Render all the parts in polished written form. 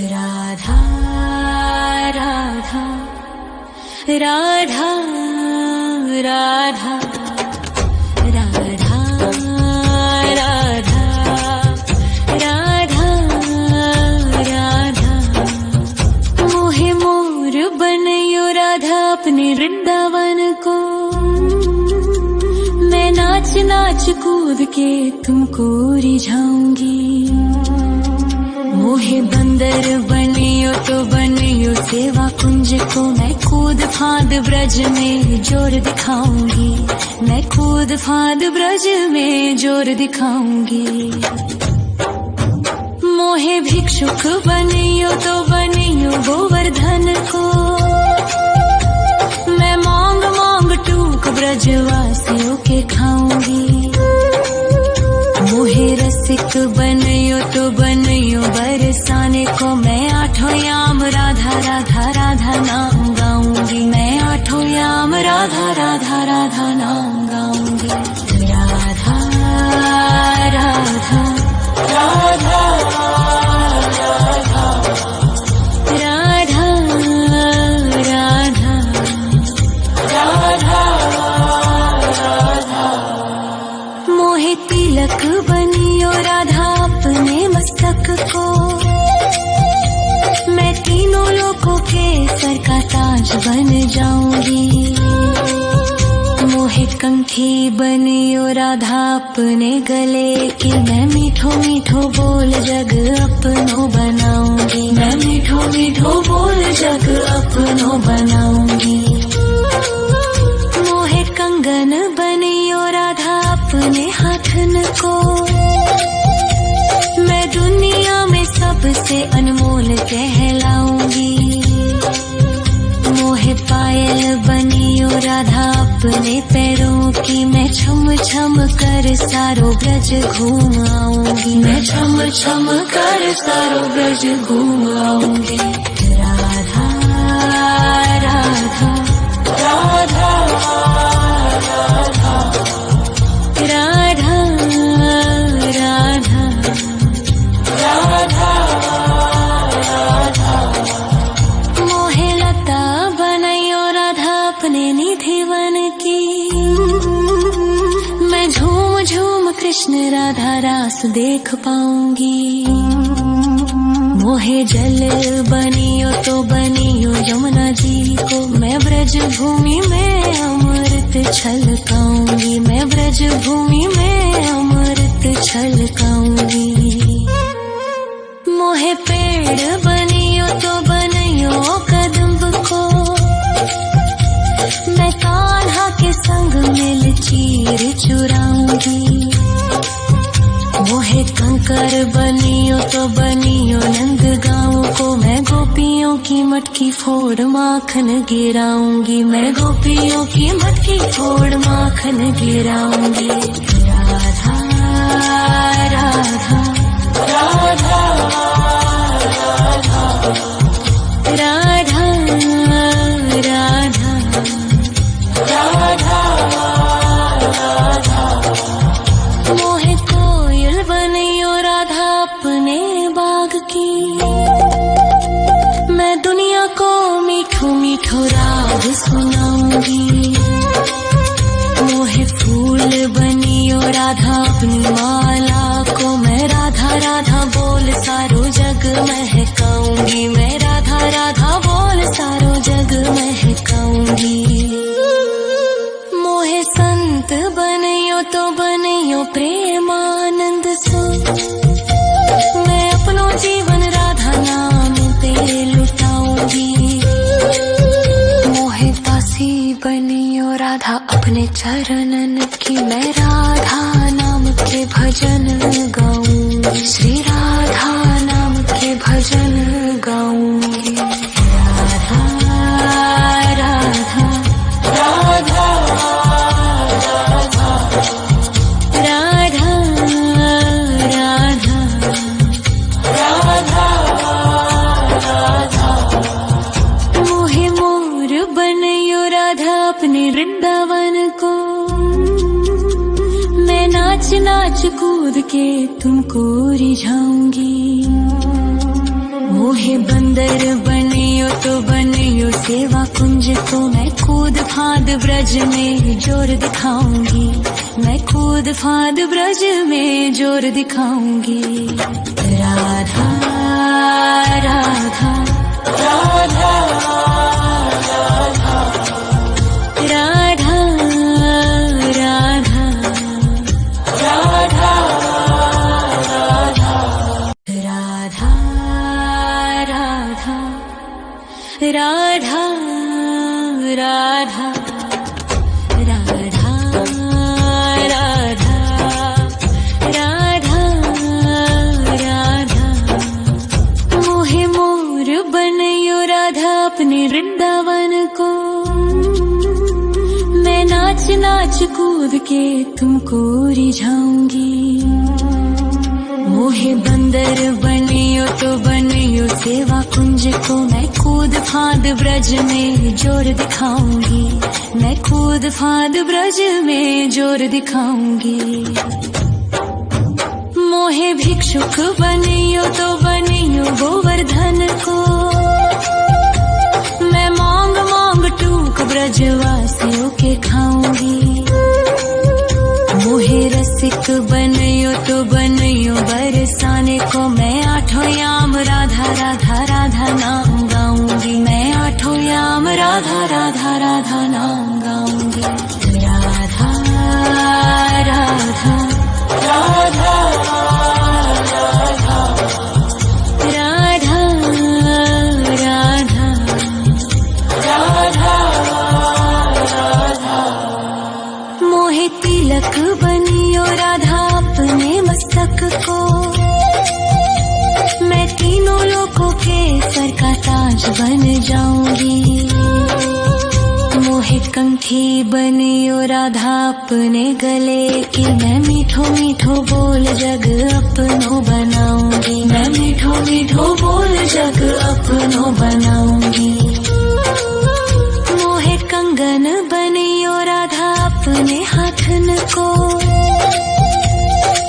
राधा राधा राधा राधा राधा राधा राधा राधा मोहे मोर बनयो राधा अपने वृंदावन को। मैं नाच नाच कूद के तुमको रिझाऊंगी। मोहे बंदर बनियो तो बनियो सेवा कुंज को। मैं कूद फांद ब्रज में जोर दिखाऊंगी। मैं कूद फांद ब्रज में जोर दिखाऊंगी। मोहे भिक्षुक बनियो तो बनियो गोवर्धन को। मैं मांग मांग टूक ब्रजवासियों के खाऊंगी। मोहे रसिक बनियो तो बनियो बरसाने को। मैं आठों याम राधा राधा राधा नाम गाऊंगी। मैं आठों याम राधा राधा राधा नाम गाऊंगी। राधा राधा राधा राधा राधा राधा राधा मोहे तिलक बनियो राधा अपने मस्तक को। मैं तीनों लोगों के सर का ताज बन जाऊंगी। मोहे कंठी बनियो राधा अपने गले की। मैं मीठो मीठो बोल जग अपनो बनाऊंगी। मैं मीठो मीठो बोल जग अपनो बनाऊंगी। मोहे कंगन बनियो राधा अपने हाथन को। मैं दुनिया में सबसे अनमोल कहलाऊंगी। मोहे पायल बनियो राधा अपने पैरों की। मैं छम छम कर सारो ब्रज घूम आऊंगी। मैं छम छम कर सारो ब्रज घूम आऊंगी। राधा राधा राधा राधा राधा राधा राधा राधा मोहे लता बनयो राधा अपने निधिवन की। मैं झूम झूम कृष्ण राधा रास देख पाऊंगी। मोहे जल बनियो तो बनियो यमुना जी को। मैं ब्रज भूमि में अमृत छलकाऊंगी। मैं ब्रज भूमि में अमृत छलकाऊंगी। मोहे पेड़ बनियो तो बनियो कदम्ब को। मैं कान्हा के संग मिल चीर चुराऊंगी। मोहे कंकर बनियो तो बनियो नंद गाँव को। मैं गोपियों की मटकी फोड़ माखन गिराऊंगी। मैं गोपियों की मटकी फोड़ माखन गिराऊंगी। राधा राधा राधा राधा राधा राधा राधा मोहे कोयल बनियो राधा अपने बाग की। मैं दुनिया को मीठो मीठो राग सुनाऊंगी। मोहे फूल बनियो राधा अपनी माला को। मैं राधा राधा बोल सारो जग महकाऊंगी। मैं राधा राधा बोल सारो जग महकाऊंगी। मोहे संत बनियो तो बनियो प्रेमानंद सो। मैं अपनो जीवन राधा नाम पे लुटाऊंगी। मोहे दासी बनियो राधा अपने चरणन की। मैं राधा नाम के भजन गाऊंगी। श्री राधा नाम के भजन गाऊंगी। राधा राधा राधा राधा राधा राधा राधा मोहे मोर बनयो राधा अपने वृंदावन को। मैं नाच नाच कूद के तुमको रिझाऊंगी। मोहे मोहे बंदर बनियो तो बनियो सेवा कुंज को मैं कूद फांद ब्रज में जोर दिखाऊंगी, मैं कूद फांद ब्रज में जोर दिखाऊंगी। राधा राधा राधा राधा राधा राधा राधा राधा राधा राधा राधा राधा राधा राधा मोहे मोर बनयो राधा अपने वृंदावन को, मैं नाच नाच कूद के तुमको रिझाऊंगी। मोहे बंदर बनियो तो बनियो सेवा कुंज को मैं कूद फांद ब्रज में जोर दिखाऊंगी, मैं कूद फांद ब्रज में जोर दिखाऊंगी। मोहे भिक्षुक बनियो तो बनियो गोवर्धन को, मैं मांग मांग टूक ब्रजवासियों के खाऊंगी। मोहे रसिक बनियो तो बनियो बरसाने को, मैं आठों याम राधा राधा राधा नाम गाऊंगी, मैं आठों याम राधा राधा राधा नाम गाऊंगी। राधा राधा राधा राधा राधा राधा राधा मोहे तिलक बनियो राधा अपने मस्तक को, मैं तीनों लोगों के सर का ताज बन जाऊंगी। मोहे कंठी बनियो राधा अपने गले की, मैं मीठो मीठो बोल जग अपनो बनाऊंगी, मैं मीठो मीठो बोल जग अपनो बनाऊंगी। मोहे कंगन बनियो राधा अपने हाथन को,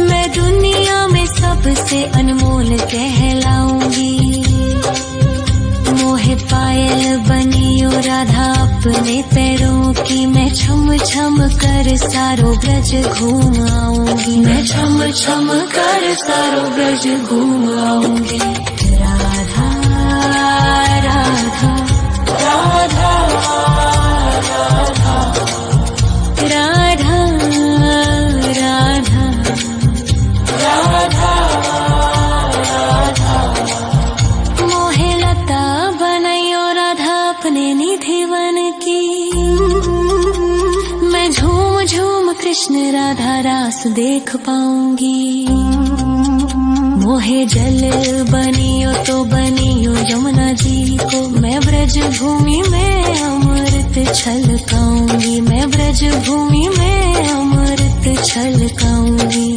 मैं दुनिया में सबसे अनमोल कहलाऊंगी। मोहे पायल बनियो राधा अपने पैरों की, मैं छम छम कर सारो ब्रज घूम आऊंगी, मैं छम छम कर सारो ब्रज घूम आऊंगी। राधा राधा राधा राधा राधा राधा राधा राधा मोहे लता बनयो राधा अपने निधि वन की, मैं झूम झूम कृष्ण राधा रास देख पाऊंगी। मोहे जल बनियो तो बनियो यमुना जी को, मैं ब्रज भूमि में अमृत छलकाऊंगी, मैं ब्रज भूमि में अमृत छलकाऊंगी।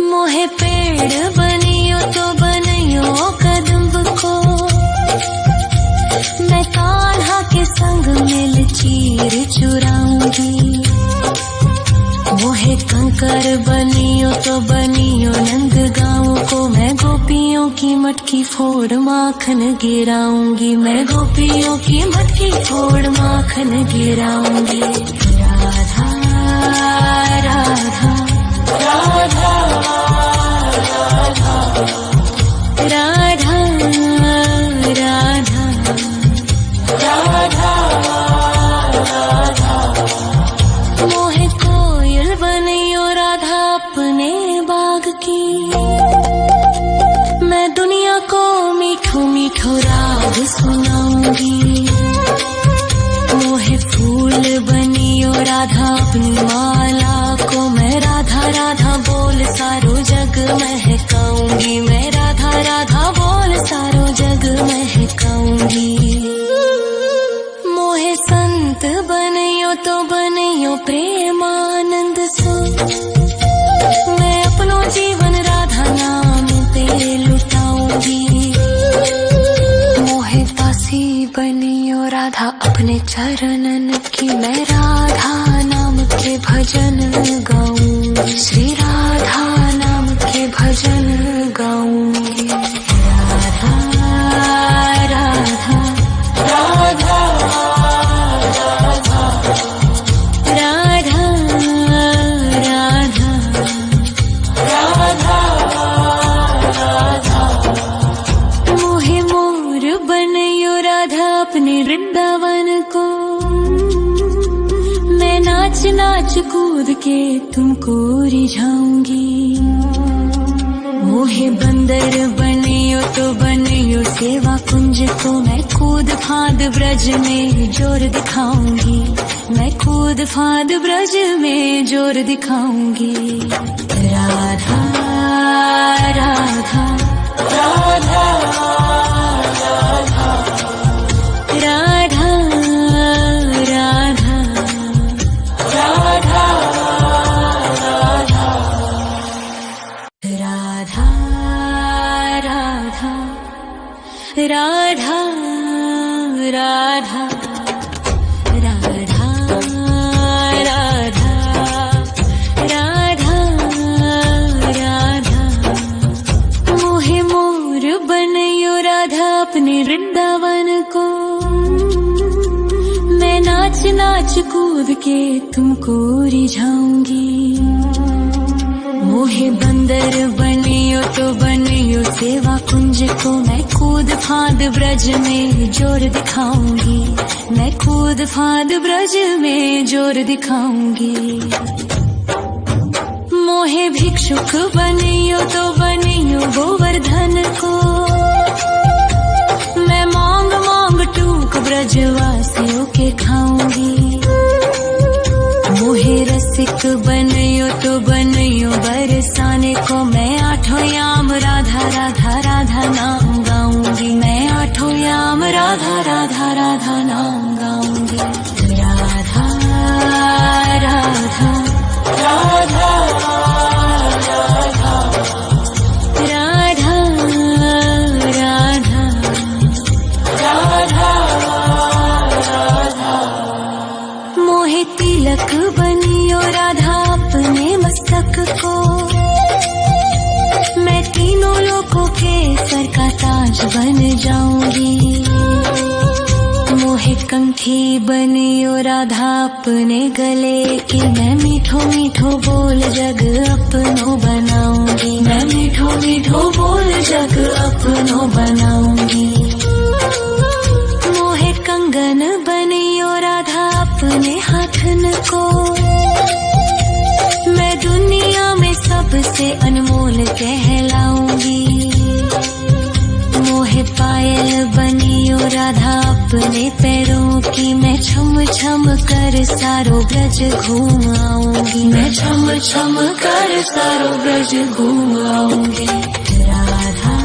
मोहे पेड़ बनियो तो बनियो कदम्ब को, मैं कान्हा के संग मिल चीर चुराऊंगी। मोहे कंकर बनियो तो बनियो नंद गाँव को, मैं गोपियों की मटकी फोड़ माखन गिराऊंगी, मैं गोपियों की मटकी फोड़ माखन गिराऊंगी। राधा राधा राधा राधा राधा राधा राधा मोहे कोयल बनियो राधा अपने बाग की, मैं दुनिया को मीठो मीठो राग सुनाऊंगी। मोहे फूल बनियो राधा अपनी माला को, मैं राधा राधा बोल सारो जग महकाऊंगी, मैं राधा राधा बोल सारो जग महकाऊंगी। मोहे संत बनियो तो बनियो प्रेमानंद सो, मैं अपनो जीवन राधा नाम पे लुटाऊंगी। मोहे दासी बनियो राधा अपने चरणन की, मैं राधा नाम के भजन गाऊंगी, श्री राधा नाम के भजन गाऊंगी। राधा नाच कूद के तुमको रिझाऊंगी। मोहे बंदर बनियो तो बनियो सेवा कुंज को मैं कूद फाद ब्रज में जोर दिखाऊंगी। मैं कूद फाद ब्रज में जोर दिखाऊंगी। राधा राधा राधा राधा राधा राधा राधा राधा राधा राधा राधा राधा राधा राधा राधा। मोहे मोर बनयो राधा अपने वृंदावन को। मैं नाच नाच कूद के तुमको रिझाऊंगी। मोहे बंदर बनियो तो बनियो सेवा कुंज को मैं कूद फाद ब्रज में जोर दिखाऊंगी। मैं कूद फाद ब्रज में जोर दिखाऊंगी। मोहे भिक्षुक बनियो तो बनियो गोवर्धन को। मैं मांग मांग टूक ब्रजवासियों के खाऊंगी। मोहे रसिक बनयो तो बनयो बरसाने को मैं आठों याम राधा राधा राधा नाम गाऊंगी। मैं आठों याम राधा राधा राधा नाम गाऊंगी। राधा राधा राधा राधा राधा राधा राधा राधा। मोहे तिलक बनियो राधा अपने मस्तक को। मैं तीनों लोगों के सर का ताज बन जाऊंगी। मोहे कंठी बनियो राधा अपने गले की। मैं मीठो मीठो बोल जग अपनो बनाऊंगी। मैं मीठो मीठो बोल जग अपनो बनाऊंगी। मोहे कंगन बनियो राधा अपने हाथन को। मैं दुनिया में सबसे अनमोल कहलाऊंगी। मोहे पायल बनियो राधा अपने पैरों की। मैं छम छम कर सारो ब्रज घूम आऊंगी। मैं छम छम कर सारो ब्रज घूम आऊंगी। राधा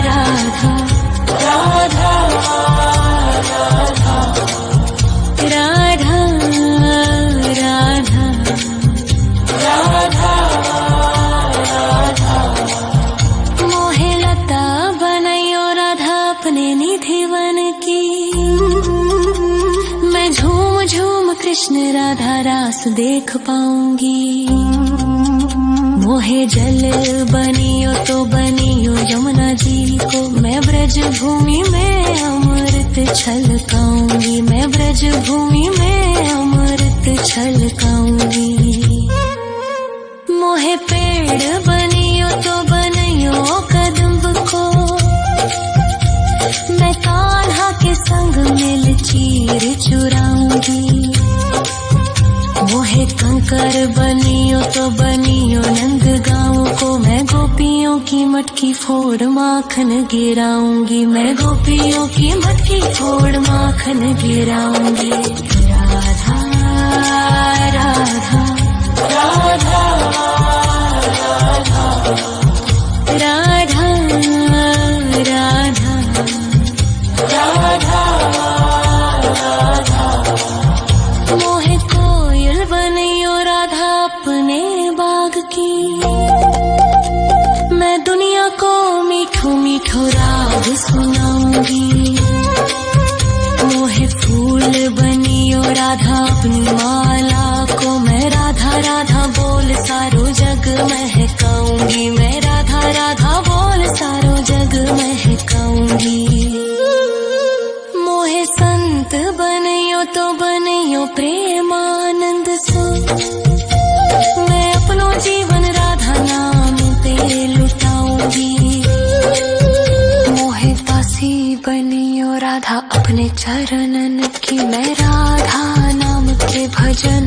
राधा राधा राधा राधा राधा राधा राधा। मोहे लता बनयो राधा अपने निधि वन की। मैं झूम झूम कृष्ण राधा रास देख पाऊंगी। मोहे जल बनियो तो बनियो यमुना जी को। मैं ब्रज भूमि में अमृत छलकाऊंगी। मैं ब्रज भूमि में अमृत छलकाऊंगी। मोहे पेड़ बनियो तो बनियो कदम्ब को। मैं कान्हा के संग मिल चीर चुराऊंगी। मोहे कंकर बनियो तो बनियो नंद गाँव को। मैं गोपियों की मटकी फोड़ माखन गिराऊंगी। मैं गोपियों की मटकी फोड़ माखन गिराऊंगी। राधा राधा राधा राधा राधा राधा राधा। मोहे कोयल बनियो राधा अपने बाग की। मैं दुनिया को मीठो मीठो राग सुनाऊंगी। मोहे फूल बनियो राधा अपनी माला को। मैं राधा राधा बोल सारो जग महकाऊंगी। मैं राधा राधा बोल सारो जग महकाऊंगी। मोहे संत बनियो तो बनियो प्रेमानंद सो। मैं अपनो जीवन राधा नाम पे लुटाऊंगी। मोहे दासी बनियो राधा अपने चरणन की। मैं राधा नाम के भजन